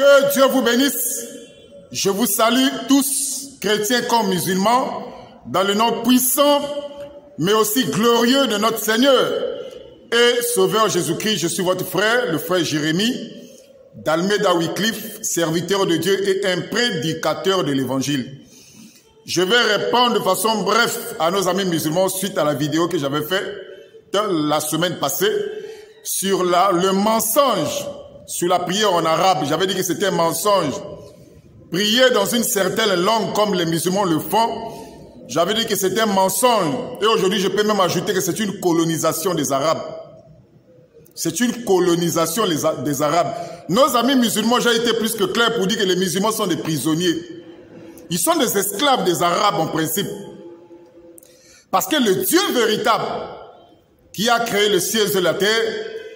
Que Dieu vous bénisse. Je vous salue tous, chrétiens comme musulmans, dans le nom puissant, mais aussi glorieux de notre Seigneur et Sauveur Jésus-Christ. Je suis votre frère, le frère Jérémie, d'Almeida Wycliffe, serviteur de Dieu et un prédicateur de l'Évangile. Je vais répondre de façon brève à nos amis musulmans suite à la vidéo que j'avais faite la semaine passée sur le mensonge, sur la prière en arabe. J'avais dit que c'était un mensonge. Prier dans une certaine langue comme les musulmans le font, j'avais dit que c'était un mensonge. Et aujourd'hui, je peux même ajouter que c'est une colonisation des Arabes. C'est une colonisation des Arabes. Nos amis musulmans, j'ai été plus que clair pour dire que les musulmans sont des prisonniers. Ils sont des esclaves des Arabes en principe. Parce que le Dieu véritable qui a créé le ciel et la terre,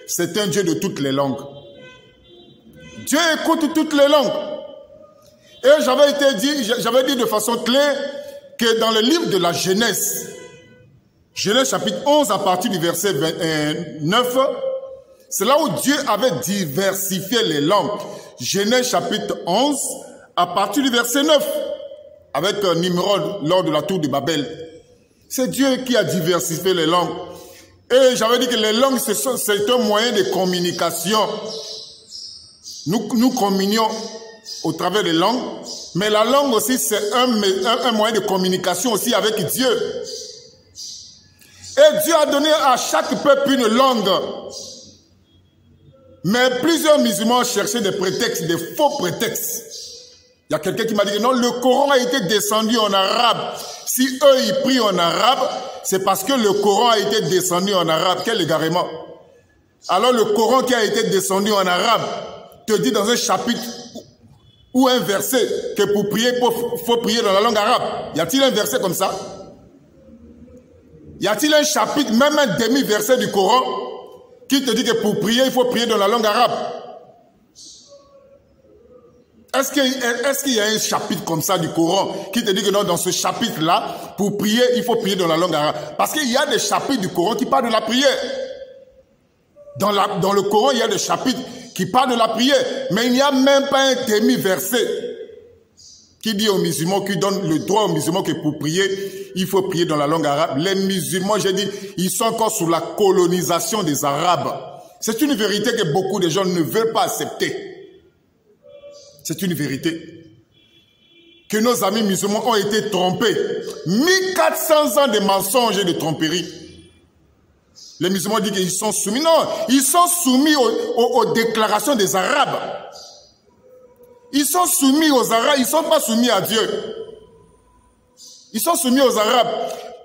c'est un Dieu de toutes les langues. Dieu écoute toutes les langues. Et j'avais dit de façon claire que dans le livre de la Genèse, Genèse chapitre 11 à partir du verset 29, c'est là où Dieu avait diversifié les langues. Genèse chapitre 11 à partir du verset 9, avec Nimrod lors de la tour de Babel. C'est Dieu qui a diversifié les langues. Et j'avais dit que les langues, c'est un moyen de communication. Nous communions au travers des langues, mais la langue aussi, c'est un moyen de communication aussi avec Dieu. Et Dieu a donné à chaque peuple une langue. Mais plusieurs musulmans cherchaient des prétextes, des faux prétextes. Il y a quelqu'un qui m'a dit que non, le Coran a été descendu en arabe. Si eux, ils prient en arabe, c'est parce que le Coran a été descendu en arabe. Quel égarement! Alors le Coran qui a été descendu en arabe te dit dans un chapitre ou un verset que pour prier, il faut prier dans la langue arabe. Y a-t-il un verset comme ça? Y a-t-il un chapitre, même un demi-verset du Coran qui te dit que pour prier, il faut prier dans la langue arabe? Est-ce qu'il y a un chapitre comme ça du Coran qui te dit que non, dans ce chapitre-là, pour prier, il faut prier dans la langue arabe? Parce qu'il y a des chapitres du Coran qui parlent de la prière. Dans le Coran, il y a des chapitres qui parlent de la prière, mais il n'y a même pas un demi-verset qui dit aux musulmans, qui donne le droit aux musulmans que pour prier, il faut prier dans la langue arabe. Les musulmans, j'ai dit, ils sont encore sous la colonisation des Arabes. C'est une vérité que beaucoup de gens ne veulent pas accepter. C'est une vérité. Que nos amis musulmans ont été trompés. 1400 ans de mensonges et de tromperies. Les musulmans disent qu'ils sont soumis. Non, ils sont soumis aux déclarations des Arabes. Ils sont soumis aux Arabes, ils ne sont pas soumis à Dieu. Ils sont soumis aux Arabes.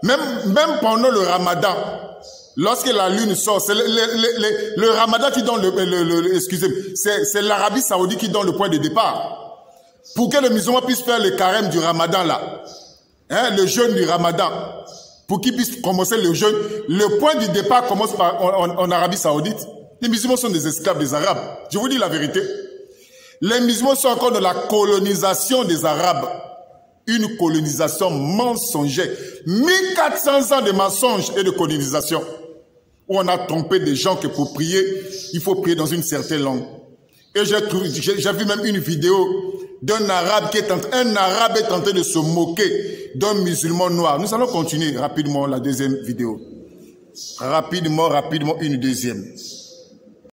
Même pendant le Ramadan, lorsque la lune sort, c'est le Ramadan qui donne excusez-moi, c'est l'Arabie Saoudite qui donne le point de départ. Pour que les musulmans puissent faire le carême du Ramadan là. Hein, le jeûne du Ramadan. Pour qu'ils puissent commencer le jeûne, le point du départ commence en Arabie Saoudite. Les musulmans sont des esclaves des Arabes. Je vous dis la vérité. Les musulmans sont encore dans la colonisation des Arabes. Une colonisation mensongère. 1400 ans de mensonges et de colonisation. Où on a trompé des gens que pour prier, il faut prier dans une certaine langue. Et j'ai vu même une vidéo d'un arabe est en train de se moquer d'un musulman noir. Nous allons continuer rapidement la deuxième vidéo. Rapidement, une deuxième.